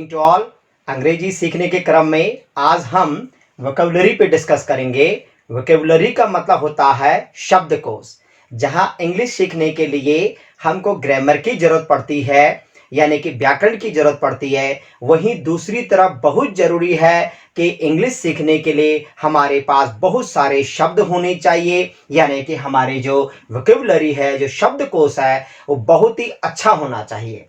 Morning to all. अंग्रेजी सीखने के क्रम में आज हम वोकैबुलरी पे डिस्कस करेंगे। वोकैबुलरी का मतलब होता है शब्दकोश। जहां इंग्लिश सीखने के लिए हमको ग्रामर की जरूरत पड़ती है, यानी कि व्याकरण की जरूरत पड़ती है, वहीं दूसरी तरफ बहुत जरूरी है कि इंग्लिश सीखने के लिए हमारे पास बहुत सारे शब्द होने चाहिए, यानी कि हमारे जो वोकैबुलरी है, जो शब्दकोश है, वो बहुत ही अच्छा होना चाहिए।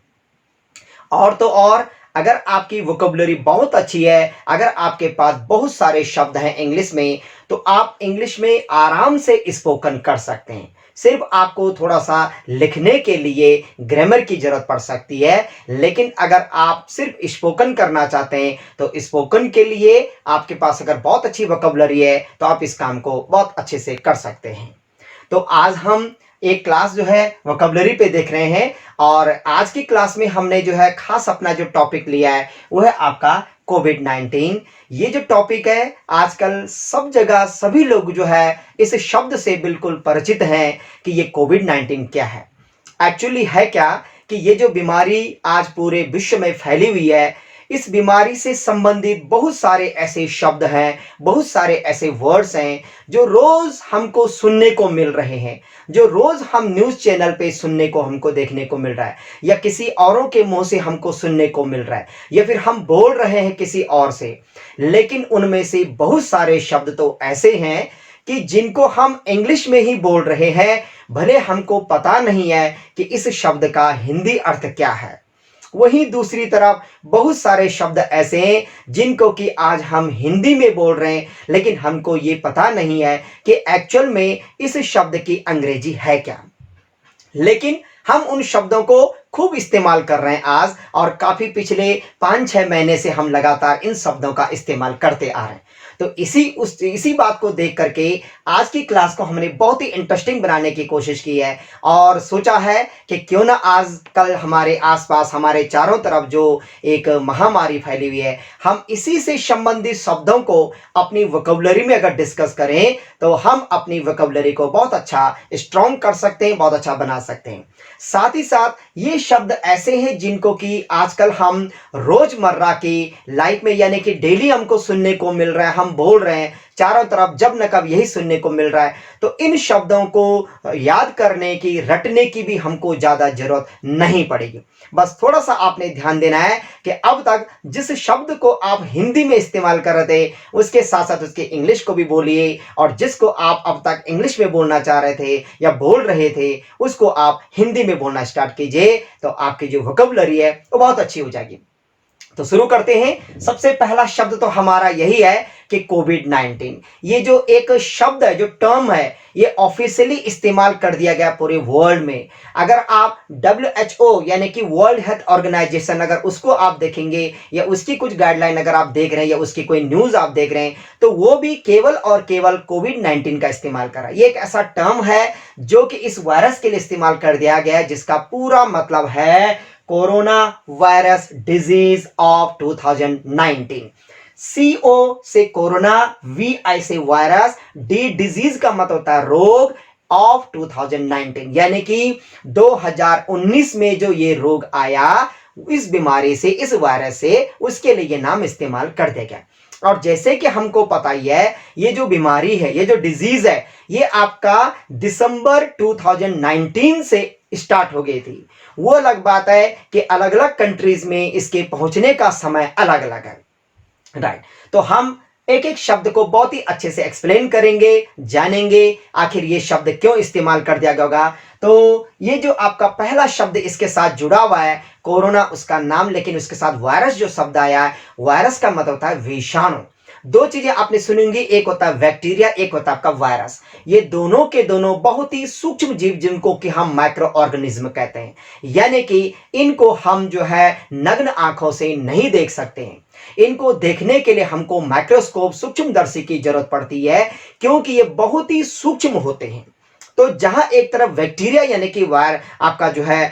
और तो और अगर आपकी वोकैबुलरी बहुत अच्छी है, अगर आपके पास बहुत सारे शब्द हैं इंग्लिश में, तो आप इंग्लिश में आराम से स्पोकन कर सकते हैं। सिर्फ आपको थोड़ा सा लिखने के लिए ग्रामर की जरूरत पड़ सकती है, लेकिन अगर आप सिर्फ स्पोकन करना चाहते हैं तो स्पोकन के लिए आपके पास अगर बहुत अच्छी वोकैबुलरी है तो आप इस काम को बहुत अच्छे से कर सकते हैं। तो आज हम एक क्लास जो है वोकैबुलरी पे देख रहे हैं, और आज की क्लास में हमने जो है खास अपना जो टॉपिक लिया है वो है आपका कोविड-19। ये जो टॉपिक है आजकल सब जगह सभी लोग जो है इस शब्द से बिल्कुल परिचित हैं कि ये कोविड-19 क्या है। एक्चुअली है क्या कि ये जो बीमारी आज पूरे विश्व में फैली हुई है, इस बीमारी से संबंधित बहुत सारे ऐसे शब्द हैं, बहुत सारे ऐसे वर्ड्स हैं जो रोज हमको सुनने को मिल रहे हैं, जो रोज हम न्यूज़ चैनल पे सुनने को हमको देखने को मिल रहा है, या किसी औरों के मुंह से हमको सुनने को मिल रहा है, या फिर हम बोल रहे हैं किसी और से। लेकिन उनमें से बहुत सारे शब्द तो ऐसे हैं कि जिनको हम इंग्लिश में ही बोल रहे हैं, भले हमको पता नहीं है कि इस शब्द का हिंदी अर्थ क्या है। वहीं दूसरी तरफ बहुत सारे शब्द ऐसे हैं जिनको कि आज हम हिंदी में बोल रहे हैं, लेकिन हमको ये पता नहीं है कि एक्चुअल में इस शब्द की अंग्रेजी है क्या। लेकिन हम उन शब्दों को खूब इस्तेमाल कर रहे हैं आज, और काफी पिछले 5-6 महीने से हम लगातार इन शब्दों का इस्तेमाल करते आ रहे हैं। तो इसी बात को देख करके आज की क्लास को हमने बहुत ही इंटरेस्टिंग बनाने की कोशिश की है, और सोचा है कि क्यों ना आज कल हमारे आसपास हमारे चारों तरफ जो एक महामारी फैली हुई है, हम इसी से संबंधित शब्दों को अपनी वोकैबुलरी में अगर डिस्कस करें तो हम अपनी वोकैबुलरी को बहुत अच्छा स्ट्रॉन्ग कर सकते हैं, बहुत अच्छा बना सकते हैं। साथ ही साथ ये शब्द ऐसे हैं जिनको कि आजकल हम रोजमर्रा की लाइफ में, यानी कि डेली हमको सुनने को मिल रहा है, हम बोल रहे हैं चारों तरफ जब न कब यही सुनने को मिल रहा है। तो इन शब्दों को याद करने की, रटने की भी हमको ज्यादा जरूरत नहीं पड़ेगी। बस थोड़ा सा आपने ध्यान देना है कि अब तक जिस शब्द को आप हिंदी में इस्तेमाल कर रहे थे उसके साथ साथ उसके इंग्लिश को भी बोलिए, और जिसको आप अब तक इंग्लिश में बोलना चाह रहे थे या बोल रहे थे उसको आप हिंदी में बोलना स्टार्ट कीजिए, तो आपकी जो वोकैबुलरी है वो बहुत अच्छी हो जाएगी। तो शुरू करते हैं। सबसे पहला शब्द तो हमारा यही है कि कोविड-19। ये जो एक शब्द है, जो टर्म है, ये ऑफिशियली इस्तेमाल कर दिया गया पूरे वर्ल्ड में। अगर आप WHO यानी कि वर्ल्ड हेल्थ ऑर्गेनाइजेशन, अगर उसको आप देखेंगे या उसकी कुछ गाइडलाइन अगर आप देख रहे हैं या उसकी कोई न्यूज आप देख रहे हैं, तो वो भी केवल और केवल कोविड-19 का इस्तेमाल कर रहा है। ये एक ऐसा टर्म है जो कि इस वायरस के लिए इस्तेमाल कर दिया गया है, जिसका पूरा मतलब है corona virus disease of 2019। CO से कोरोना, VI से वायरस, D डिजीज का मतलब होता है रोग, ऑफ 2019 यानी कि 2019 में जो ये रोग आया, इस बीमारी से, इस वायरस से, उसके लिए ये नाम इस्तेमाल कर दिया गया। और जैसे कि हमको पता ही है, ये जो बीमारी है, ये जो डिजीज है, ये आपका दिसंबर 2019 से स्टार्ट हो गई थी। वो अलग बात है कि अलग अलग कंट्रीज में इसके पहुंचने का समय अलग अलग है, राइट। तो हम एक एक शब्द को बहुत ही अच्छे से एक्सप्लेन करेंगे, जानेंगे आखिर ये शब्द क्यों इस्तेमाल कर दिया गया होगा। तो ये जो आपका पहला शब्द इसके साथ जुड़ा हुआ है, कोरोना उसका नाम, लेकिन उसके साथ वायरस जो शब्द आया है, वायरस का मतलब होता है विषाणु। दो चीजें आपने सुनेंगी, एक होता है बैक्टीरिया, एक होता है आपका वायरस। ये दोनों के दोनों बहुत ही सूक्ष्म जीव जिनको कि हम माइक्रो ऑर्गेनिज्म कहते हैं, यानी कि इनको हम जो है नग्न आंखों से नहीं देख सकते हैं। इनको देखने के लिए हमको माइक्रोस्कोप, सूक्ष्मदर्शी की जरूरत पड़ती है, क्योंकि ये बहुत ही सूक्ष्म होते हैं। तो जहां एक तरफ बैक्टीरिया यानी कि आपका जो है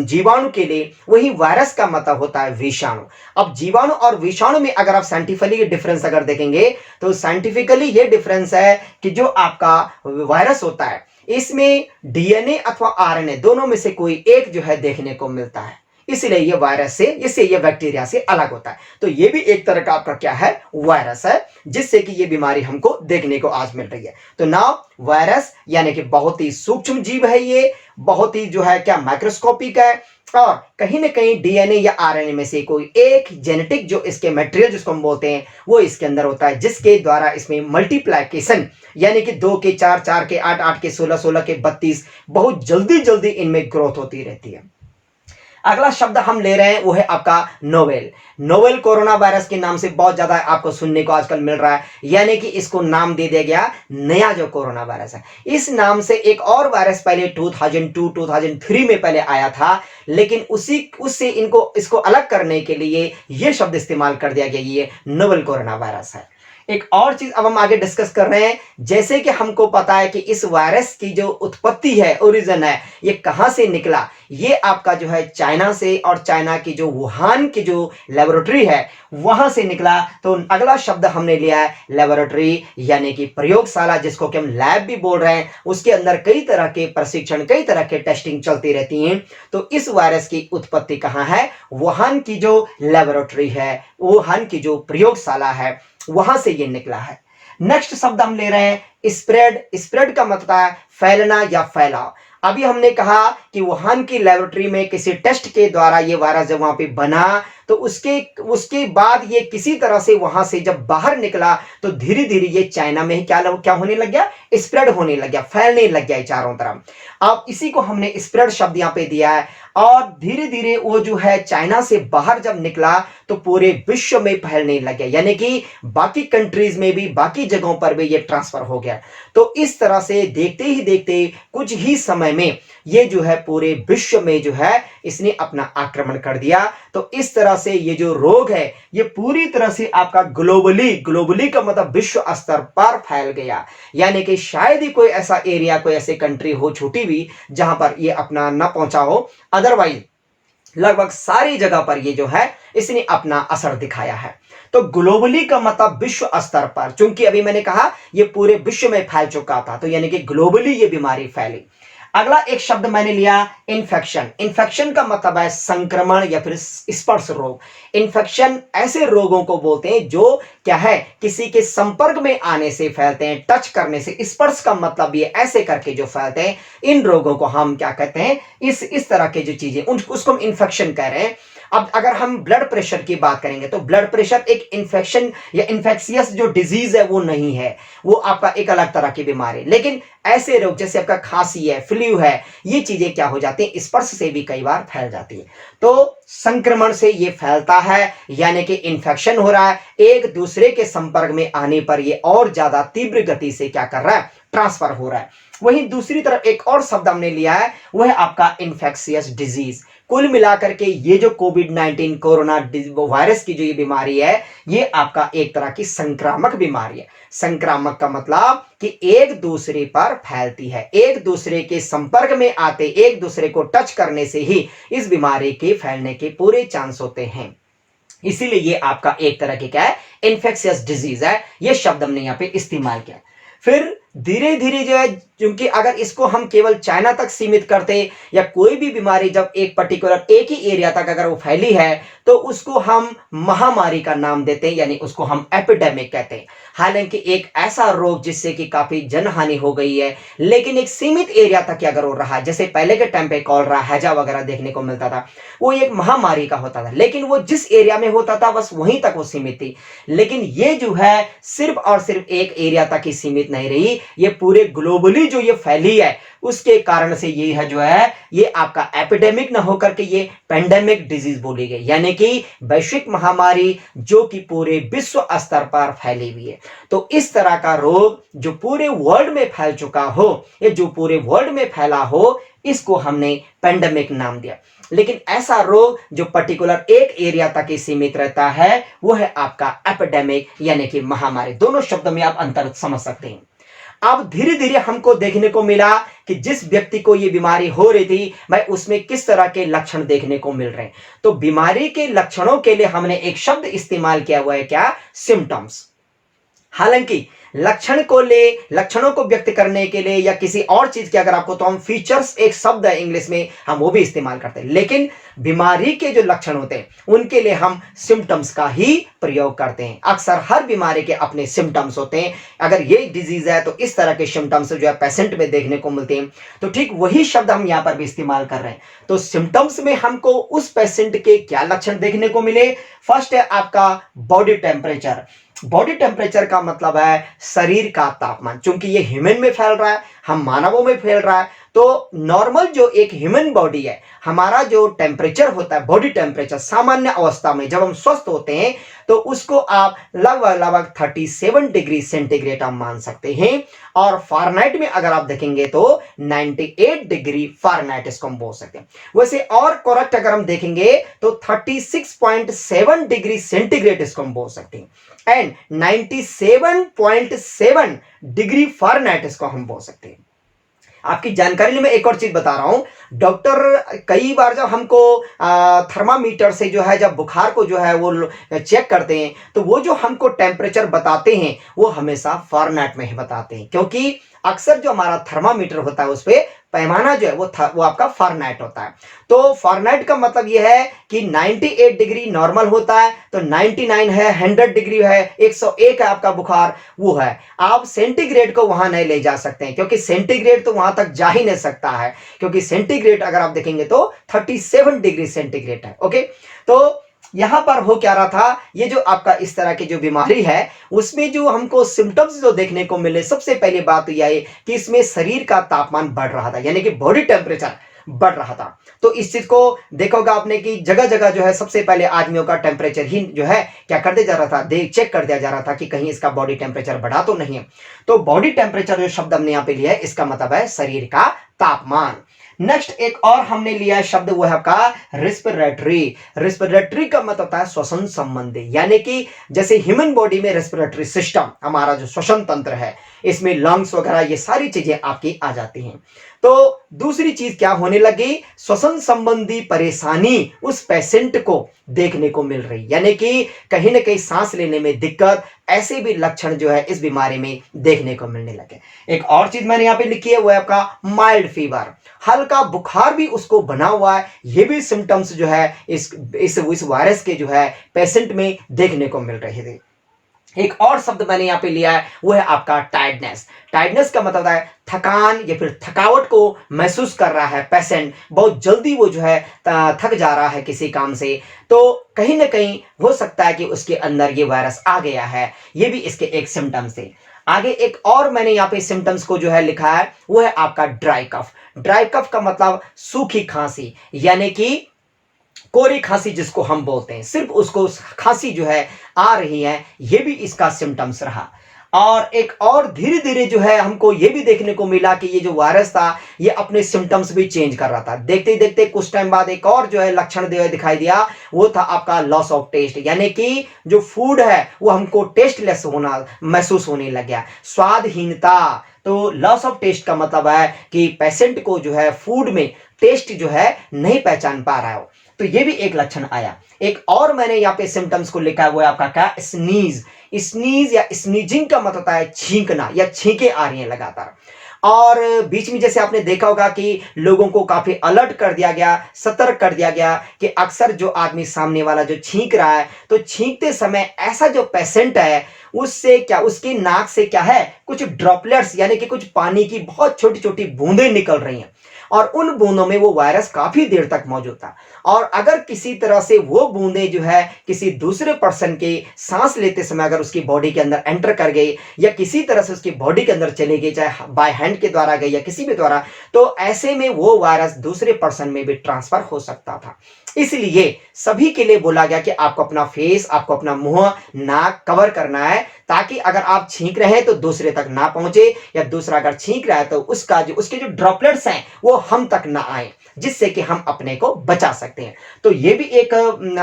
जीवाणु के लिए, वही वायरस का मतलब होता है विषाणु। अब जीवाणु और विषाणु में अगर आप साइंटिफिकली डिफरेंस अगर देखेंगे, तो साइंटिफिकली ये डिफरेंस है कि जो आपका वायरस होता है, इसमें DNA अथवा RNA दोनों में से कोई एक जो है देखने को मिलता है। इसलिए ये वायरस से, इससे ये बैक्टीरिया से अलग होता है। तो ये भी एक तरह का आपका क्या है, वायरस है, जिससे कि ये बीमारी हमको देखने को आज मिल रही है। तो नाउ वायरस यानी कि बहुत ही सूक्ष्म जीव है, ये बहुत ही जो है क्या माइक्रोस्कोपिक है, और कहीं ना कहीं डीएनए या आरएनए में से कोई एक जेनेटिक जो इसके मटेरियल जिसको हम बोलते हैं वो इसके अंदर होता है, जिसके द्वारा इसमें मल्टीप्लिकेशन यानी कि 2 के 4, 4 के 8, 8 के 16, 16 के 32 बहुत जल्दी जल्दी इनमें ग्रोथ होती रहती है। अगला शब्द हम ले रहे हैं वो है आपका नोवेल। नोवेल कोरोना वायरस के नाम से बहुत ज्यादा आपको सुनने को आजकल मिल रहा है, यानी कि इसको नाम दे दिया गया नया जो कोरोना वायरस है। इस नाम से एक और वायरस पहले 2002 2003 में पहले आया था, लेकिन उससे इसको अलग करने के लिए यह शब्द इस्तेमाल कर दिया गया, ये नोवेल कोरोना वायरस है। एक और चीज अब हम आगे डिस्कस कर रहे हैं, जैसे कि हमको पता है कि इस वायरस की जो उत्पत्ति है, ओरिजिन है, ये कहां से निकला, ये आपका जो है चाइना से, और चाइना की जो वुहान की जो लेबोरेटरी है वहां से निकला। तो अगला शब्द हमने लिया है लेबोरेटरी यानी कि प्रयोगशाला, जिसको कि हम लैब भी बोल रहे हैं। उसके अंदर कई तरह के प्रशिक्षण, कई तरह के टेस्टिंग चलती रहती हैं। तो इस वायरस की उत्पत्ति कहां है, वुहान की जो लेबोरेटरी है, वुहान की जो प्रयोगशाला है, वहां से ये निकला है। नेक्स्ट शब्द हम ले रहे हैं स्प्रेड। स्प्रेड का मतलब है फैलना या फैलाव। अभी हमने कहा कि वुहान की लेबोरेटरी में किसी टेस्ट के द्वारा ये वायरस जब वहां पे बना, तो उसके बाद ये किसी तरह से वहां से जब बाहर निकला, तो धीरे धीरे ये चाइना में ही क्या होने लग गया, स्प्रेड होने लग गया, फैलने लग गया चारों तरफ। अब इसी को हमने स्प्रेड शब्द यहां पे दिया है। और धीरे धीरे वो जो है चाइना से बाहर जब निकला तो पूरे विश्व में फैलने लग गया, यानी कि बाकी कंट्रीज में भी, बाकी जगहों पर भी ये ट्रांसफर हो गया। तो इस तरह से देखते ही देखते कुछ ही समय में ये जो है पूरे विश्व में जो है इसने अपना आक्रमण कर दिया। तो इस तरह से ये जो रोग है ये पूरी तरह से आपका ग्लोबली का मतलब विश्व स्तर पर फैल गया, यानी कि शायद ही कोई ऐसा एरिया, कोई ऐसी कंट्री हो छोटी भी जहां पर ये अपना ना पहुंचा हो, अदरवाइज लगभग सारी जगह पर ये जो है इसने अपना असर दिखाया है। तो ग्लोबली का मतलब विश्व स्तर पर, चूंकि अभी मैंने कहा ये पूरे विश्व में फैल चुका था, तो यानी कि ग्लोबली ये बीमारी फैली। अगला एक शब्द मैंने लिया इन्फेक्शन। इन्फेक्शन का मतलब है संक्रमण या फिर स्पर्श रोग। इन्फेक्शन ऐसे रोगों को बोलते हैं जो क्या है, किसी के संपर्क में आने से फैलते हैं, टच करने से। स्पर्श का मतलब ये ऐसे करके जो फैलते हैं, इन रोगों को हम क्या कहते हैं, इस तरह के जो चीजें उसको हम इन्फेक्शन कह रहे हैं। अब अगर हम ब्लड प्रेशर की बात करेंगे तो ब्लड प्रेशर एक इन्फेक्शन या इन्फेक्शियस जो डिजीज है वो नहीं है, वो आपका एक अलग तरह की बीमारी। लेकिन ऐसे रोग जैसे आपका खांसी है, फ्लू है, ये चीजें क्या हो जाती हैं, स्पर्श से भी कई बार फैल जाती है। तो संक्रमण से ये फैलता है, यानी कि इन्फेक्शन हो रहा है, एक दूसरे के संपर्क में आने पर ये और ज्यादा तीव्र गति से क्या कर रहा है, ट्रांसफर हो रहा है। वहीं दूसरी तरफ एक और शब्द हमने लिया है, वह है आपका इन्फेक्शियस डिजीज। कुल मिलाकर के ये जो कोविड-19 कोरोना वायरस की जो ये बीमारी है, ये आपका एक तरह की संक्रामक बीमारी है। संक्रामक का मतलब कि एक दूसरे पर फैलती है, एक दूसरे के संपर्क में आते, एक दूसरे को टच करने से ही इस बीमारी के फैलने के पूरे चांस होते हैं। इसीलिए ये आपका एक तरह की क्या है, इन्फेक्शियस डिजीज है। ये शब्द हमने यहाँ पे इस्तेमाल किया। फिर धीरे धीरे जो है, क्योंकि अगर इसको हम केवल चाइना तक सीमित करते, या कोई भी बीमारी जब एक पर्टिकुलर एक ही एरिया तक अगर वो फैली है, तो उसको हम महामारी का नाम देते हैं, यानी उसको हम एपिडेमिक कहते हैं। हालांकि एक ऐसा रोग जिससे कि काफी जनहानि हो गई है, लेकिन एक सीमित एरिया तक अगर वो रहा, जैसे पहले के टाइम पे कॉलरा, हैजा वगैरह देखने को मिलता था, वो एक महामारी का होता था, लेकिन वो जिस एरिया में होता था बस वहीं तक वो सीमित थी। लेकिन ये जो है सिर्फ और सिर्फ एक एरिया तक ही सीमित नहीं रही, ये पूरे ग्लोबली जो ये फैली है, उसके कारण से ये है जो है ये आपका एपिडेमिक ना होकर के ये पेंडेमिक डिजीज बोली गई, यानी कि वैश्विक महामारी जो कि पूरे विश्व स्तर पर फैली हुई है। तो इस तरह का रोग जो पूरे वर्ल्ड में फैल चुका हो, या जो पूरे वर्ल्ड में फैला हो, इसको हमने पेंडेमिक नाम दिया। लेकिन ऐसा रोग जो पर्टिकुलर एक एरिया तक ही सीमित रहता है, वो है आपका एपिडेमिक, यानी कि महामारी। दोनों शब्दों में आप अंतर समझ सकते हैं। अब धीरे धीरे हमको देखने को मिला कि जिस व्यक्ति को यह बीमारी हो रही थी, भाई उसमें किस तरह के लक्षण देखने को मिल रहे हैं। तो बीमारी के लक्षणों के लिए हमने एक शब्द इस्तेमाल किया हुआ है, क्या, सिम्टम्स। हालांकि लक्षणों को व्यक्त करने के लिए या किसी और चीज के अगर आपको, तो हम फीचर्स एक शब्द है इंग्लिश में, हम वो भी इस्तेमाल करते हैं। लेकिन बीमारी के जो लक्षण होते हैं उनके लिए हम सिम्टम्स का ही प्रयोग करते हैं। अक्सर हर बीमारी के अपने सिम्टम्स होते हैं। अगर ये डिजीज है तो इस तरह के सिम्टम्स जो है पेशेंट में देखने को मिलते हैं। तो ठीक वही शब्द हम यहां पर भी इस्तेमाल कर रहे हैं। तो सिम्टम्स में हमको उस पेशेंट के क्या लक्षण देखने को मिले। फर्स्ट है आपका बॉडी टेम्परेचर। बॉडी टेम्परेचर का मतलब है शरीर का तापमान। चूंकि ये ह्यूमन में फैल रहा है, हम मानवों में फैल रहा है, तो नॉर्मल जो एक ह्यूमन बॉडी है, हमारा जो टेम्परेचर होता है, बॉडी टेम्परेचर सामान्य अवस्था में जब हम स्वस्थ होते हैं तो उसको आप लगभग 37 डिग्री सेंटीग्रेड आप मान सकते हैं। और फारेनहाइट में अगर आप देखेंगे तो 98 डिग्री फारेनहाइट इसको हम बोल सकते हैं। वैसे और करेक्ट अगर हम देखेंगे तो 36.7 डिग्री सेंटीग्रेड इसको हम बोल सकते हैं। एंड 97.7 डिग्री फारेनहाइट इसको हम बोल सकते हैं। आपकी जानकारी लिए मैं एक और चीज बता रहा हूं। डॉक्टर कई बार जब हमको थर्मामीटर से जो है जब बुखार को जो है वो चेक करते हैं तो वो जो हमको टेम्परेचर बताते हैं वो हमेशा फारेनहाइट में ही बताते हैं, क्योंकि अक्सर जो हमारा थर्मामीटर होता है उस पे पैमाना जो है वो आपका फारेनहाइट होता है। तो फारेनहाइट का मतलब ये है कि 98 डिग्री नॉर्मल होता है, तो 99 है, 100 डिग्री है, 101 है आपका बुखार, वो है। आप सेंटीग्रेड को वहां नहीं ले जा सकते हैं, क्योंकि सेंटीग्रेड तो वहां तक जा ही नहीं सकता है, क्योंकि सेंटीग्रेड अगर आप देखेंगे तो 37 डिग्री सेंटीग्रेड है। ओके, तो यहां पर हो क्या रहा था, ये जो आपका इस तरह की जो बीमारी है उसमें जो हमको सिम्टम्स जो देखने को मिले, सबसे पहली बात तो यह है कि इसमें शरीर का तापमान बढ़ रहा था, यानी कि बॉडी टेम्परेचर बढ़ रहा था। तो इस चीज को देखोगा आपने कि जगह जगह जो है सबसे पहले आदमियों का टेम्परेचर ही जो है क्या कर दिया जा रहा था, चेक कर दिया जा रहा था कि कहीं इसका बॉडी टेम्परेचर बढ़ा तो नहीं है। तो बॉडी टेम्परेचर जो शब्द हमने यहाँ पे लिया है इसका मतलब है शरीर का तापमान। नेक्स्ट एक और हमने लिया है शब्द, वो है आपका रेस्पिरेटरी। रेस्पिरेटरी का मतलब होता है श्वसन संबंधी, यानी कि जैसे ह्यूमन बॉडी में रेस्पिरेटरी सिस्टम, हमारा जो श्वसन तंत्र है, इसमें लंग्स वगैरह ये सारी चीजें आपकी आ जाती हैं। तो दूसरी चीज क्या होने लगी, श्वसन संबंधी परेशानी उस पेशेंट को देखने को मिल रही, यानी कि कहीं ना कहीं सांस लेने में दिक्कत, ऐसे भी लक्षण जो है इस बीमारी में देखने को मिलने लगे। एक और चीज मैंने यहाँ पे लिखी है वो है आपका माइल्ड फीवर, हल्का बुखार भी उसको बना हुआ है। ये भी सिम्टम्स जो है इस वायरस के जो है पेशेंट में देखने को मिल रहे थे। एक और शब्द मैंने यहाँ पे लिया है वो है आपका टायर्डनेस। टायर्डनेस का मतलब है थकान या फिर थकावट को महसूस कर रहा है पेशेंट, बहुत जल्दी वो जो है थक जा रहा है किसी काम से, तो कहीं ना कहीं हो सकता है कि उसके अंदर ये वायरस आ गया है। ये भी इसके एक सिम्टम्स थे। आगे एक और मैंने यहाँ पे सिम्टम्स को जो है लिखा है वो है आपका ड्राई कफ। ड्राई कफ का मतलब सूखी खांसी, यानी कि कोरी खांसी जिसको हम बोलते हैं, सिर्फ उसको खांसी जो है आ रही है, ये भी इसका सिम्टम्स रहा। और एक और धीरे धीरे जो है हमको ये भी देखने को मिला कि ये जो वायरस था ये अपने सिम्टम्स भी चेंज कर रहा था। देखते देखते कुछ टाइम बाद एक और जो है लक्षण दिखाई दिया, वो था आपका लॉस ऑफ टेस्ट, यानी कि जो फूड है वो हमको टेस्टलेस होना महसूस होने लग गया, स्वादहीनता। तो लॉस ऑफ टेस्ट का मतलब है कि पेशेंट को जो है फूड में टेस्ट जो है नहीं पहचान पा रहा हो, तो ये भी एक लक्षण आया। एक और मैंने यहाँ पे सिम्टम्स को लिखा हुआ है आपका क्या, स्नीज। स्नीज या स्नीजिंग का मतलब होता है छींकना या छींके आ रही हैं लगातार। और बीच में जैसे आपने देखा होगा कि लोगों को काफी अलर्ट कर दिया गया, सतर्क कर दिया गया कि अक्सर जो आदमी सामने वाला जो छींक रहा है तो छींकते समय ऐसा जो पेशेंट है उससे क्या, उसकी नाक से क्या है कुछ ड्रॉपलेट्स यानी कि कुछ पानी की बहुत छोटी छोटी बूंदें निकल रही हैं, और उन बूंदों में वो वायरस काफी देर तक मौजूद था। और अगर किसी तरह से वो बूंदें जो है किसी दूसरे पर्सन के सांस लेते समय अगर उसकी बॉडी के अंदर एंटर कर गई या किसी तरह से उसकी बॉडी के अंदर चली गई, चाहे बाय हैंड के द्वारा गई या किसी भी द्वारा, तो ऐसे में वो वायरस दूसरे पर्सन में भी ट्रांसफर हो सकता था। इसलिए सभी के लिए बोला गया कि आपको अपना फेस, आपको अपना मुंह, नाक कवर करना है, ताकि अगर आप छींक रहे हैं तो दूसरे तक ना पहुंचे, या दूसरा अगर छींक रहा है तो उसके जो ड्रॉपलेट्स हैं वो हम तक ना आए, जिससे कि हम अपने को बचा सकते हैं। तो ये भी एक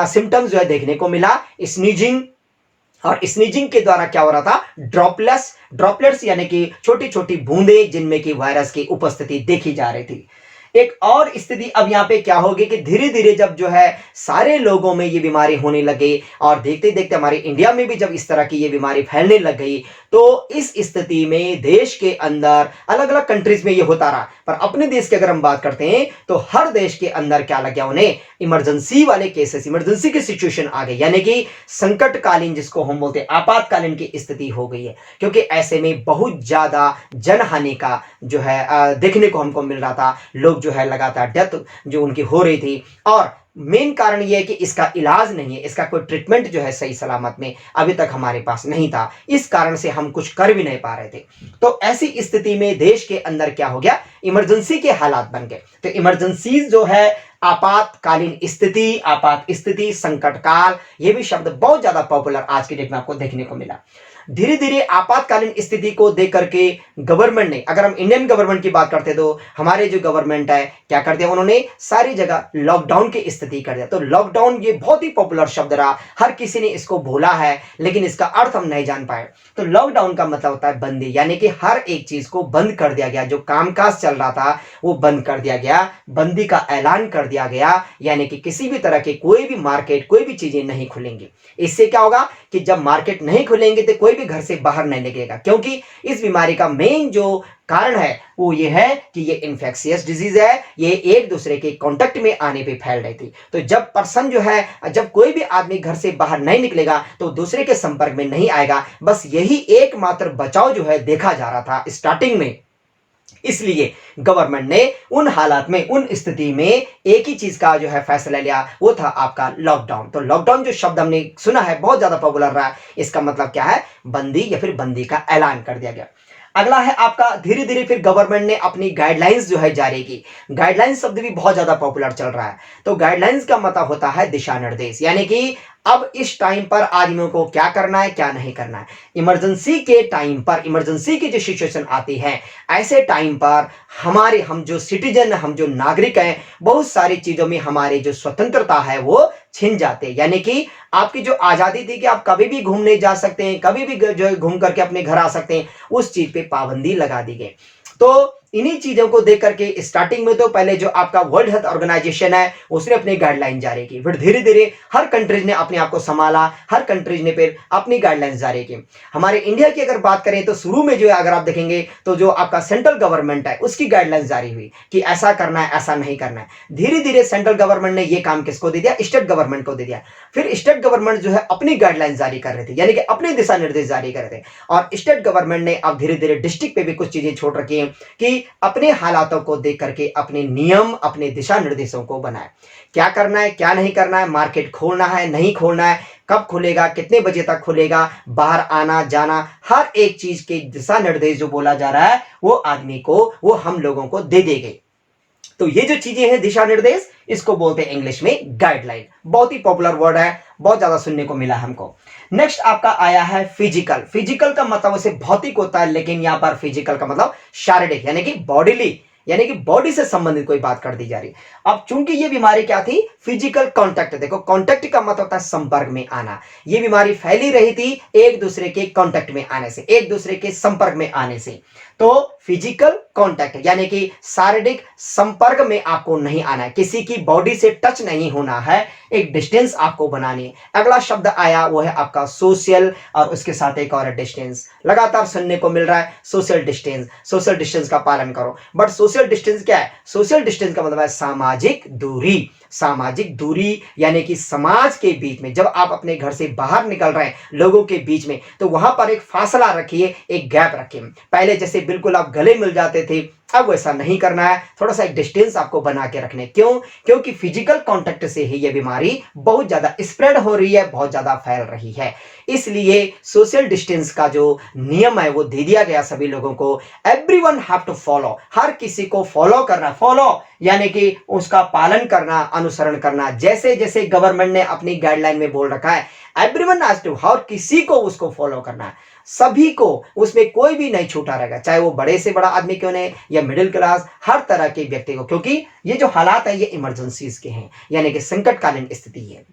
सिम्टम्स जो है देखने को मिला, स्नीजिंग। और स्नीजिंग के द्वारा क्या हो रहा था, ड्रॉपलेट्स यानी कि छोटी छोटी बूंदें जिनमें कि वायरस की उपस्थिति देखी जा रही थी। एक और स्थिति अब यहाँ पे क्या होगी कि धीरे धीरे जब जो है सारे लोगों में ये बीमारी होने लगे और देखते देखते हमारे इंडिया में भी जब इस तरह की ये बीमारी फैलने लग गई, तो इस स्थिति में देश के अंदर अलग अलग कंट्रीज में ये होता रहा, पर अपने देश की अगर हम बात करते हैं तो हर देश के अंदर क्या लग गया, उन्हें इमरजेंसी वाले केसेस, इमरजेंसी की सिचुएशन आ गई, यानी कि संकटकालीन जिसको हम बोलते हैं आपातकालीन की स्थिति हो गई है। क्योंकि ऐसे में बहुत ज्यादा जनहानि का जो है देखने को हमको मिल रहा था, लोग जो है लगातार डेथ जो उनकी हो रही थी। और मेन कारण यह है कि इसका इलाज नहीं है, इसका कोई ट्रीटमेंट जो है सही सलामत में अभी तक हमारे पास नहीं था, इस कारण से हम कुछ कर भी नहीं पा रहे थे। तो ऐसी स्थिति में देश के अंदर क्या हो गया, इमरजेंसी के हालात बन गए। तो इमरजेंसी जो है आपातकालीन स्थिति, आपात स्थिति, संकट काल, ये भी शब्द बहुत ज्यादा पॉपुलर आज की डेट में आपको देखने को मिला। धीरे धीरे आपातकालीन स्थिति को देख करके गवर्नमेंट ने, अगर हम इंडियन गवर्नमेंट की बात करते तो हमारे जो गवर्नमेंट है क्या कर दिया, उन्होंने सारी जगह लॉकडाउन की स्थिति कर दिया। तो लॉकडाउन ये बहुत ही पॉपुलर शब्द रहा, हर किसी ने इसको बोला है, लेकिन इसका अर्थ हम नहीं जान पाए। तो लॉकडाउन का मतलब होता है बंदी, यानी कि हर एक चीज को बंद कर दिया गया, जो कामकाज चल रहा था वो बंद कर दिया गया, बंदी का ऐलान कर दिया गया, यानी कि किसी भी तरह के कोई भी मार्केट, कोई भी चीजें नहीं खुलेंगी। इससे क्या होगा कि जब मार्केट नहीं खुलेंगे तो कोई भी घर से बाहर नहीं निकलेगा, क्योंकि इस बीमारी का मेन जो कारण है वो ये है कि ये इन्फेक्शियस डिजीज है, ये एक दूसरे के कांटेक्ट में आने पे फैल रही थी। तो जब पर्सन जो है, जब कोई भी आदमी घर से बाहर नहीं निकलेगा तो दूसरे के संपर्क में नहीं आएगा, बस यही एकमात्र बचाव जो है देखा जा रहा था स्टार्टिंग में। इसलिए गवर्नमेंट ने उन हालात में, उन स्थिति में एक ही चीज का जो है फैसला लिया, वो था आपका लॉकडाउन। तो लॉकडाउन जो शब्द हमने सुना है बहुत ज्यादा पॉपुलर रहा है, इसका मतलब क्या है, बंदी या फिर बंदी का ऐलान कर दिया गया। अगला है आपका धीरे धीरे फिर गवर्नमेंट ने अपनी गाइडलाइंस जो है जारी की। गाइडलाइंस शब्द भी बहुत ज्यादा पॉपुलर चल रहा है। तो गाइडलाइंस का मतलब होता है दिशा निर्देश, यानी कि अब इस टाइम पर आदमियों को क्या करना है, क्या नहीं करना है। इमरजेंसी के टाइम पर, इमरजेंसी की जो सिचुएशन आती है, ऐसे टाइम पर हम जो सिटीजन, हम जो नागरिक हैं, बहुत सारी चीजों में हमारे जो स्वतंत्रता है वो छिन जाते हैं। यानी कि आपकी जो आजादी थी कि आप कभी भी घूमने जा सकते हैं, कभी भी जो है घूम करके अपने घर आ सकते हैं, उस चीज पे पाबंदी लगा दी गई। तो इन्हीं चीजों को देख करके स्टार्टिंग में तो पहले जो आपका वर्ल्ड हेल्थ ऑर्गेनाइजेशन है उसने अपनी गाइडलाइन जारी की, फिर धीरे धीरे हर कंट्रीज ने अपने आप को संभाला, हर कंट्रीज ने फिर अपनी गाइडलाइन जारी की। हमारे इंडिया की अगर बात करें तो शुरू में जो है, अगर आप देखेंगे तो जो आपका सेंट्रल गवर्नमेंट है उसकी गाइडलाइन जारी हुई कि ऐसा करना है, ऐसा नहीं करना है। धीरे धीरे सेंट्रल गवर्नमेंट ने यह काम किसको दे दिया, स्टेट गवर्नमेंट को दे दिया। फिर स्टेट गवर्नमेंट जो है अपनी गाइडलाइन जारी कर रहे थे, यानी कि अपने दिशा निर्देश जारी कर रहे थे। और स्टेट गवर्नमेंट ने अब धीरे धीरे डिस्ट्रिक्ट पे भी कुछ चीजें छोड़ रखी है कि अपने हालातों को देख करके अपने नियम, अपने दिशा निर्देशों को बनाए, क्या करना है, क्या नहीं करना है, मार्केट खोलना है, नहीं खोलना है, कब खुलेगा, कितने बजे तक खुलेगा, बाहर आना जाना, हर एक चीज के दिशा निर्देश जो बोला जा रहा है वो आदमी को, वो हम लोगों को दे दी गई। तो ये जो चीजें हैं दिशा निर्देश, इसको बोलते हैं इंग्लिश में गाइडलाइन। बहुत ही पॉपुलर वर्ड है, बहुत ज्यादा सुनने को मिला हमको। नेक्स्ट आपका आया है फिजिकल। फिजिकल का मतलब उसे भौतिक होता है, लेकिन यहां पर फिजिकल का मतलब शारीरिक, यानी कि बॉडीली, यानी कि बॉडी से संबंधित कोई बात कर दी जा रही। अब चूंकि ये बीमारी क्या थी, फिजिकल कांटेक्ट। देखो कांटेक्ट का मतलब होता है संपर्क में आना। ये बीमारी फैली रही थी एक दूसरे के कांटेक्ट में आने से, एक दूसरे के संपर्क में आने से। तो फिजिकल कांटेक्ट यानी कि शारीरिक संपर्क में आपको नहीं आना है, किसी की बॉडी से टच नहीं होना है, एक डिस्टेंस आपको बनानी है। अगला शब्द आया वो है आपका सोशल, और उसके साथ एक और डिस्टेंस लगातार सुनने को मिल रहा है, सोशल डिस्टेंस। सोशल डिस्टेंस का पालन करो, बट सोशल डिस्टेंस क्या है, सोशल डिस्टेंस का मतलब है सामाजिक दूरी। सामाजिक दूरी यानी कि समाज के बीच में, जब आप अपने घर से बाहर निकल रहे हैं लोगों के बीच में, तो वहां पर एक फासला रखिए, एक गैप रखिए। पहले जैसे बिल्कुल आप गले मिल जाते थे, अब वैसा नहीं करना है, थोड़ा सा एक डिस्टेंस आपको बना के रखने। क्यों? क्योंकि फिजिकल कांटेक्ट से ही यह बीमारी बहुत ज्यादा स्प्रेड हो रही है, बहुत ज्यादा फैल रही है। इसलिए सोशल डिस्टेंस का जो नियम है वो दे दिया गया सभी लोगों को। एवरीवन हैव टू फॉलो, हर किसी को फॉलो करना। फॉलो यानी कि उसका पालन करना, अनुसरण करना, जैसे जैसे गवर्नमेंट ने अपनी गाइडलाइन में बोल रखा है, एवरीवन हैज टू, हर किसी को उसको फॉलो करना है, सभी को, उसमें कोई भी नहीं छूटा रहेगा, चाहे वो बड़े से बड़ा आदमी क्यों नहीं, या मिडिल क्लास, हर तरह के व्यक्ति को, क्योंकि ये जो हालात है ये इमरजेंसीज के हैं, यानी कि संकटकालीन स्थिति है।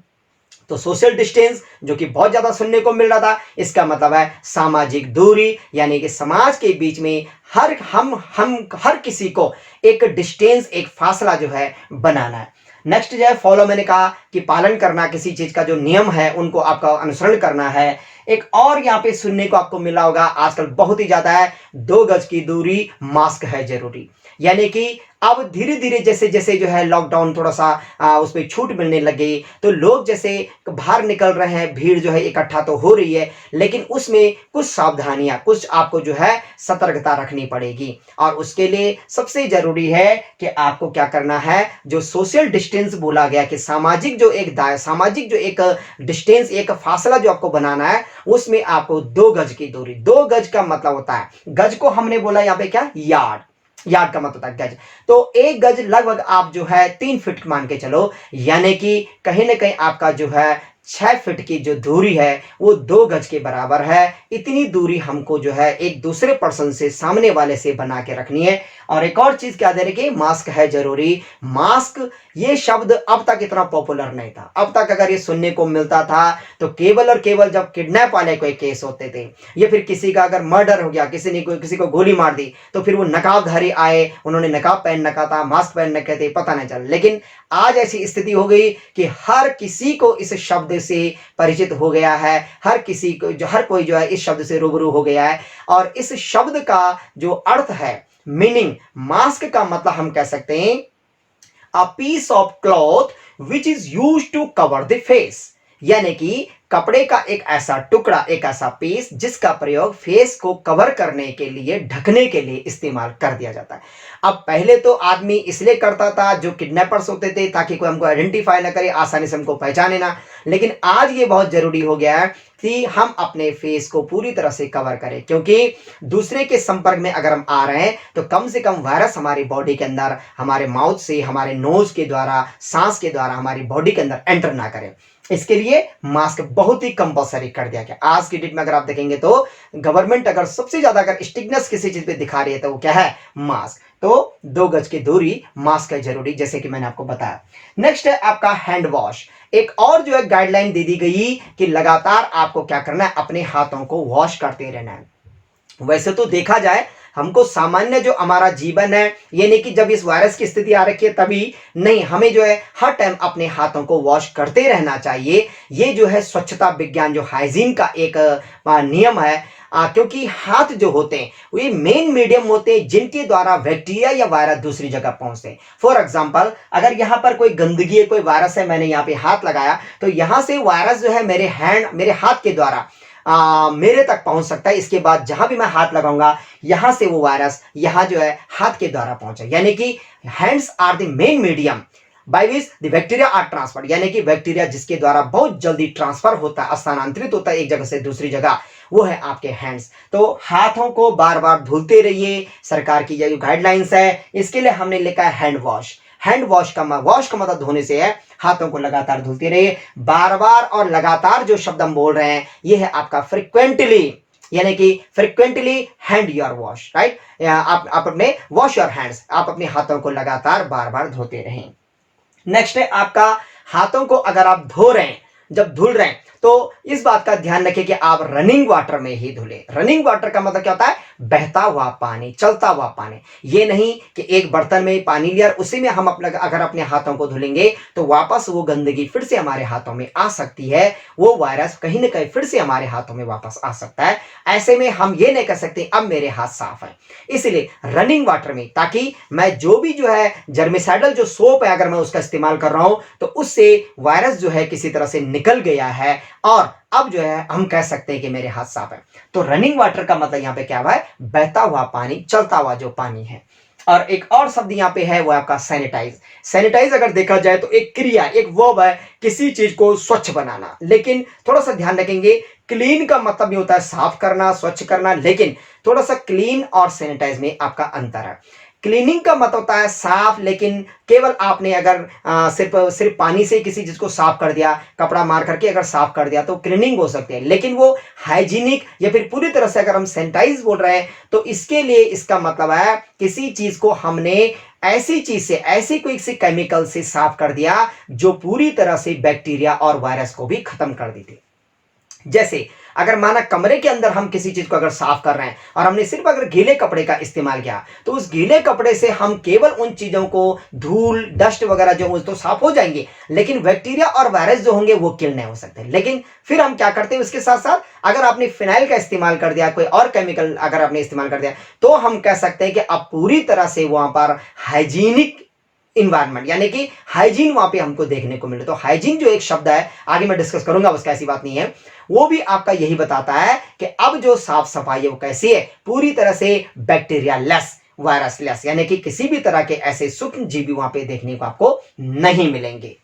तो सोशल डिस्टेंस जो कि बहुत ज्यादा सुनने को मिल रहा था, इसका मतलब है सामाजिक दूरी, यानी कि समाज के बीच में हम हर किसी को एक डिस्टेंस, एक फासला जो है बनाना है। नेक्स्ट जो है फॉलो, मैंने कहा कि पालन करना, किसी चीज का जो नियम है उनको आपका अनुसरण करना है। एक और यहाँ पे सुनने को आपको मिला होगा आजकल बहुत ही ज्यादा है, 2 गज की दूरी, मास्क है जरूरी। यानी कि अब धीरे धीरे जैसे जैसे जो है लॉकडाउन थोड़ा सा उसमें छूट मिलने लगे, तो लोग जैसे बाहर निकल रहे हैं, भीड़ जो है इकट्ठा तो हो रही है, लेकिन उसमें कुछ सावधानियां, कुछ आपको जो है सतर्कता रखनी पड़ेगी। और उसके लिए सबसे जरूरी है कि आपको क्या करना है, जो सोशल डिस्टेंस बोला गया कि सामाजिक जो एक डिस्टेंस, एक फासला जो आपको बनाना है, उसमें आपको 2 गज की दूरी। 2 गज का मतलब होता है, गज को हमने बोला यहाँ पे क्या, यार्ड। यार्ड का मतलब होता है गज। तो 1 गज लगभग आप जो है 3 फीट मान के चलो, यानी कि कहीं ना कहीं आपका जो है 6 फीट की जो दूरी है वो 2 गज के बराबर है। इतनी दूरी हमको जो है एक दूसरे पर्सन से, सामने वाले से बना के रखनी है। और एक और चीज क्या दे रहे कि मास्क है जरूरी। मास्क ये शब्द अब तक इतना पॉपुलर नहीं था। अब तक अगर ये सुनने को मिलता था तो केवल और केवल जब किडनैप वाले कोई केस होते थे, या फिर किसी का अगर मर्डर हो गया, किसी को गोली मार दी, तो फिर वो नकाबधारी आए, उन्होंने नकाब पहन रखा था, मास्क पहन रखे थे, पता नहीं चला। लेकिन आज ऐसी स्थिति हो गई कि हर किसी को इस शब्द से परिचित हो गया है, हर कोई जो है इस शब्द से रूबरू हो गया है। और इस शब्द का जो अर्थ है, मीनिंग, मास्क का मतलब हम कह सकते हैं a piece of cloth which is use to cover the face, यानी कि कपड़े का एक ऐसा टुकड़ा, एक ऐसा पीस जिसका प्रयोग फेस को कवर करने के लिए, ढकने के लिए इस्तेमाल कर दिया जाता है। अब पहले तो आदमी इसलिए करता था, जो किडनैपर्स होते थे, ताकि कोई हमको आइडेंटिफाई ना करे, आसानी से हमको पहचाने ना। लेकिन आज ये बहुत जरूरी हो गया है कि हम अपने फेस को पूरी तरह से कवर करें, क्योंकि दूसरे के संपर्क में अगर हम आ रहे हैं तो कम से कम वायरस हमारी बॉडी के अंदर, हमारे माउथ से, हमारे नोज के द्वारा, सांस के द्वारा हमारी बॉडी के अंदर एंटर ना करें। इसके लिए मास्क बहुत ही कंपलसरी कर दिया गया। आज की डेट में अगर आप देखेंगे तो गवर्नमेंट अगर सबसे ज्यादा अगर स्ट्रिक्टनेस किसी चीज पे दिखा रही है तो वो क्या है, मास्क। तो 2 गज की दूरी, मास्क है जरूरी, जैसे कि मैंने आपको बताया। नेक्स्ट है आपका हैंड वॉश। एक और जो है गाइडलाइन दे दी गई कि लगातार आपको क्या करना है, अपने हाथों को वॉश करते रहना है। वैसे तो देखा जाए, हमको सामान्य जो हमारा जीवन है, ये नहीं कि जब इस वायरस की स्थिति आ रखी है तभी नहीं, हमें जो है हर टाइम अपने हाथों को वॉश करते रहना चाहिए। ये जो है स्वच्छता विज्ञान, जो हाइजीन का एक नियम है। क्योंकि हाथ जो होते हैं वे मेन मीडियम होते हैं जिनके द्वारा बैक्टीरिया या वायरस दूसरी जगह पहुंचते हैं। फॉर एग्जांपल, अगर यहाँ पर कोई गंदगी है, कोई वायरस है, मैंने यहाँ पे हाथ लगाया, तो यहाँ से वायरस जो है मेरे हाथ के द्वारा मेरे तक पहुंच सकता है। इसके बाद जहां भी मैं हाथ लगाऊंगा, यहां से वो वायरस यहाँ जो है हाथ के द्वारा पहुंचे। यानी कि hands are the main medium by which the bacteria are transferred, यानी कि बैक्टीरिया जिसके द्वारा बहुत जल्दी ट्रांसफर होता है, स्थानांतरित होता है एक जगह से दूसरी जगह, वो है आपके हैंड्स। तो हाथों को बार बार धुलते रहिए। सरकार की जो गाइडलाइंस है, इसके लिए हमने लिखा है हैंड वॉश। हैंड वॉश का मतलब धोने से है, हाथों को लगातार धुलते रहिए, बार बार और लगातार। जो शब्द हम बोल रहे हैं ये है आपका फ्रिक्वेंटली, यानी कि frequently hand your wash, right. आप अपने वॉश योर हैंड्स, आप अपने हाथों को लगातार बार बार धोते रहें। नेक्स्ट है आपका, हाथों को अगर आप धो रहे हैं, जब धुल रहे हैं, तो इस बात का ध्यान रखें कि आप रनिंग वाटर में ही धुलें। रनिंग वाटर का मतलब क्या होता है, बहता हुआ पानी, चलता हुआ पानी। ये नहीं कि एक बर्तन में पानी लिया और उसी में हम अगर अपने हाथों को धुलेंगे तो वापस वो गंदगी फिर से हमारे हाथों में आ सकती है, वो वायरस कहीं ना कहीं फिर से हमारे हाथों में वापस आ सकता है। ऐसे में हम ये नहीं कर सकते अब मेरे हाथ साफ है, इसलिए रनिंग वाटर में, ताकि मैं जो भी जो है जर्मिसाइडल जो सोप है अगर मैं उसका इस्तेमाल कर रहा हूं तो उससे वायरस जो है किसी तरह से निकल गया है और अब जो है हम कह सकते हैं कि मेरे हाथ साफ है। तो रनिंग वाटर का मतलब यहां पे क्या हुआ है, बहता हुआ पानी, चलता हुआ जो पानी है। और एक और शब्द यहां पे है वो आपका सैनिटाइज। सैनिटाइज अगर देखा जाए तो एक क्रिया, एक वर्ब है, किसी चीज को स्वच्छ बनाना। लेकिन थोड़ा सा ध्यान रखेंगे, क्लीन का मतलब ये होता है साफ करना, स्वच्छ करना, लेकिन थोड़ा सा क्लीन और सैनिटाइज में आपका अंतर है। क्लीनिंग का मतलब होता है साफ, लेकिन केवल आपने अगर सिर्फ पानी से किसी चीज को साफ कर दिया, कपड़ा मार करके अगर साफ कर दिया तो क्लीनिंग हो सकती है। लेकिन वो हाइजीनिक या फिर पूरी तरह से अगर हम सैनिटाइज बोल रहे हैं तो इसके लिए इसका मतलब है किसी चीज को हमने ऐसी चीज से, ऐसी कोई सी केमिकल से साफ कर दिया जो पूरी तरह से बैक्टीरिया और वायरस को भी खत्म कर दी थी। जैसे अगर माना कमरे के अंदर हम किसी चीज को अगर साफ कर रहे हैं और हमने सिर्फ अगर गीले कपड़े का इस्तेमाल किया, तो उस गीले कपड़े से हम केवल उन चीजों को, धूल डस्ट वगैरह जो हो तो साफ हो जाएंगे, लेकिन बैक्टीरिया और वायरस जो होंगे वो किल नहीं हो सकते। लेकिन फिर हम क्या करते हैं उसके साथ साथ, अगर आपने फिनाइल का इस्तेमाल कर दिया, कोई और केमिकल अगर आपने इस्तेमाल कर दिया, तो हम कह सकते हैं कि अब पूरी तरह से वहां पर हाइजीनिक इन्वायरमेंट, यानी कि हाइजीन वहां पे हमको देखने को मिले। तो हाइजीन जो एक शब्द है, आगे मैं डिस्कस करूंगा, उसका ऐसी बात नहीं है, वो भी आपका यही बताता है कि अब जो साफ सफाई है वो कैसी है, पूरी तरह से बैक्टीरिया लेस, वायरस लेस, यानी कि किसी भी तरह के ऐसे सूक्ष्म जीवी वहां पे देखने को आपको नहीं मिलेंगे।